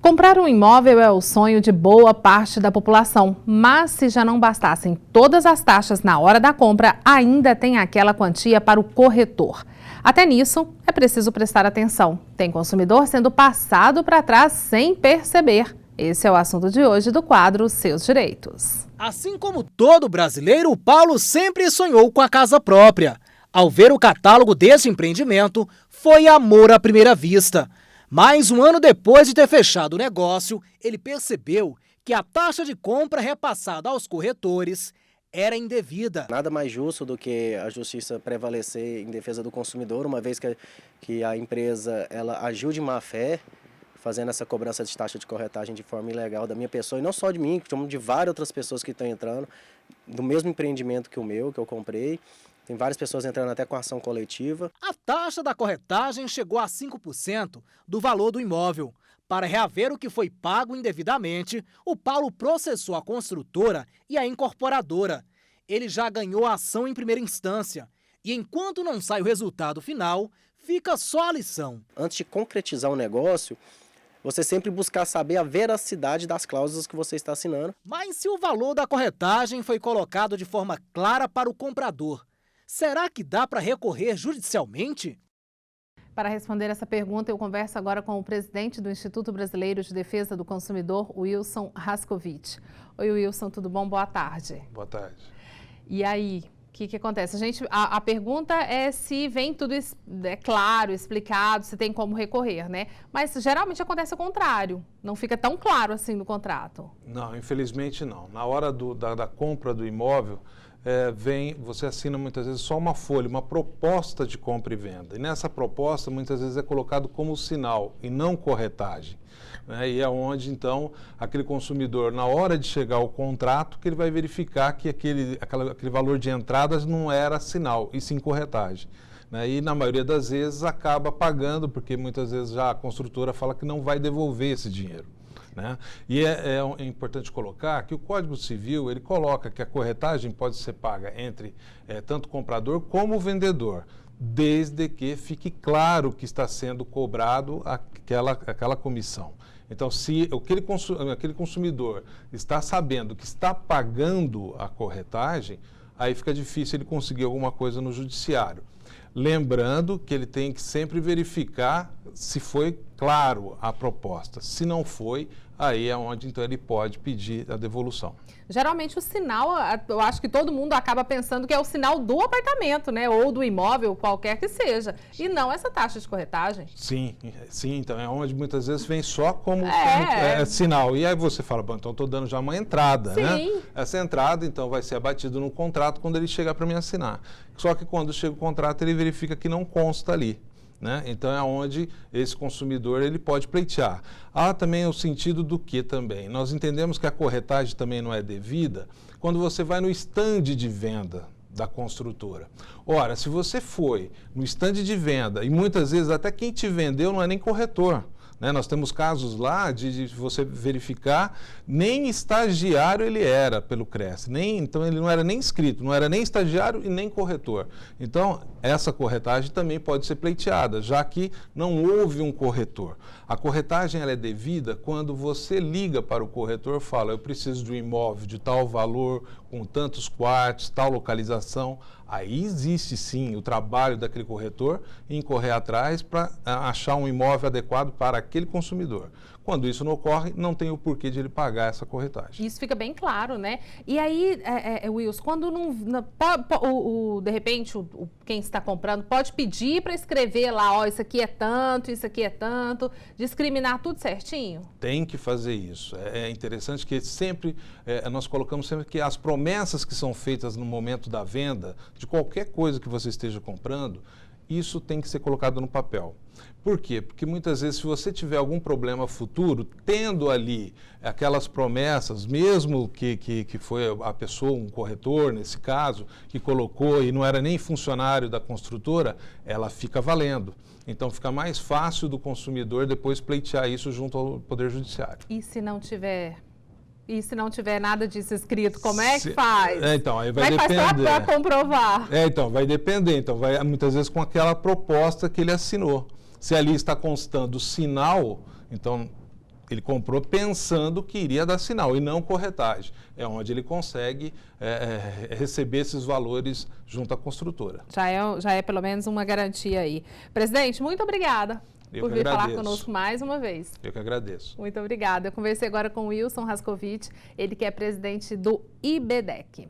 Comprar um imóvel é o sonho de boa parte da população, mas se já não bastassem todas as taxas na hora da compra, ainda tem aquela quantia para o corretor. Até nisso, é preciso prestar atenção. Tem consumidor sendo passado para trás sem perceber. Esse é o assunto de hoje do quadro Seus Direitos. Assim como todo brasileiro, o Paulo sempre sonhou com a casa própria. Ao ver o catálogo desse empreendimento, foi amor à primeira vista. Mas um ano depois de ter fechado o negócio, ele percebeu que a taxa de compra repassada aos corretores era indevida. Nada mais justo do que a justiça prevalecer em defesa do consumidor, uma vez que a empresa ela agiu de má fé, fazendo essa cobrança de taxa de corretagem de forma ilegal da minha pessoa, e não só de mim, como de várias outras pessoas que estão entrando, do mesmo empreendimento que o meu, que eu comprei. Tem várias pessoas entrando até com ação coletiva. A taxa da corretagem chegou a 5% do valor do imóvel. Para reaver o que foi pago indevidamente, o Paulo processou a construtora e a incorporadora. Ele já ganhou a ação em primeira instância. E enquanto não sai o resultado final, fica só a lição. Antes de concretizar um negócio, você sempre buscar saber a veracidade das cláusulas que você está assinando. Mas se o valor da corretagem foi colocado de forma clara para o comprador, será que dá para recorrer judicialmente? Para responder essa pergunta, eu converso agora com o presidente do Instituto Brasileiro de Defesa do Consumidor, Wilson Rascovich. Oi, Wilson, tudo bom? Boa tarde. Boa tarde. E aí, o que acontece? A pergunta é se vem tudo claro, explicado, se tem como recorrer, né? Mas geralmente acontece o contrário, não fica tão claro assim no contrato. Não, infelizmente não. Na hora da compra do imóvel, você assina muitas vezes só uma folha, uma proposta de compra e venda. E nessa proposta, muitas vezes é colocado como sinal e não corretagem. Né? E é onde, então, aquele consumidor, na hora de chegar ao contrato, que ele vai verificar que aquele valor de entradas não era sinal, e sim corretagem. Né? E, na maioria das vezes, acaba pagando, porque muitas vezes já a construtora fala que não vai devolver esse dinheiro. Né? E é importante colocar que o Código Civil ele coloca que a corretagem pode ser paga entre tanto o comprador como o vendedor, desde que fique claro que está sendo cobrado aquela comissão. Então, se aquele consumidor está sabendo que está pagando a corretagem, aí fica difícil ele conseguir alguma coisa no judiciário. Lembrando que ele tem que sempre verificar se foi claro a proposta. Se não foi, aí é onde então ele pode pedir a devolução. Geralmente o sinal, eu acho que todo mundo acaba pensando que é o sinal do apartamento, né? Ou do imóvel, qualquer que seja. E não essa taxa de corretagem. Sim, então é onde muitas vezes vem só como sinal. E aí você fala, bom, então estou dando já uma entrada, sim, né? Essa entrada, então, vai ser abatida no contrato quando ele chegar para me assinar. Só que quando chega o contrato, ele verifica que não consta ali. Né? Então é onde esse consumidor ele pode pleitear. Há também o sentido do que também. Nós entendemos que a corretagem também não é devida quando você vai no estande de venda da construtora. Ora, se você foi no estande de venda e muitas vezes até quem te vendeu não é nem corretor. Né? Nós temos casos lá de você verificar, nem estagiário ele era pelo CRES, então ele não era nem inscrito, não era nem estagiário e nem corretor. Então, essa corretagem também pode ser pleiteada, já que não houve um corretor. A corretagem ela é devida quando você liga para o corretor e fala, eu preciso de um imóvel de tal valor, com tantos quartos, tal localização. Aí existe sim o trabalho daquele corretor em correr atrás para achar um imóvel adequado para aquele consumidor. Quando isso não ocorre, não tem o porquê de ele pagar essa corretagem. Isso fica bem claro, né? E aí, Wilson, quando de repente quem está comprando pode pedir para escrever lá, ó, isso aqui é tanto, isso aqui é tanto, discriminar tudo certinho? Tem que fazer isso. É interessante que sempre, nós colocamos sempre que as promessas que são feitas no momento da venda, de qualquer coisa que você esteja comprando, isso tem que ser colocado no papel. Por quê? Porque muitas vezes se você tiver algum problema futuro, tendo ali aquelas promessas, mesmo que foi a pessoa, um corretor nesse caso, que colocou e não era nem funcionário da construtora, ela fica valendo. Então fica mais fácil do consumidor depois pleitear isso junto ao Poder Judiciário. E se não tiver? E se não tiver nada disso escrito, como é que faz? Então, aí vai depender. Como é que faz para comprovar? Então, vai depender. Então, vai muitas vezes com aquela proposta que ele assinou. Se ali está constando o sinal, então Ele comprou pensando que iria dar sinal e não corretagem. É onde ele consegue receber esses valores junto à construtora. Já é pelo menos uma garantia aí. Presidente, muito obrigada por vir falar conosco mais uma vez. Eu que agradeço. Muito obrigada. Eu conversei agora com o Wilson Rascovitch, ele que é presidente do IBDEC.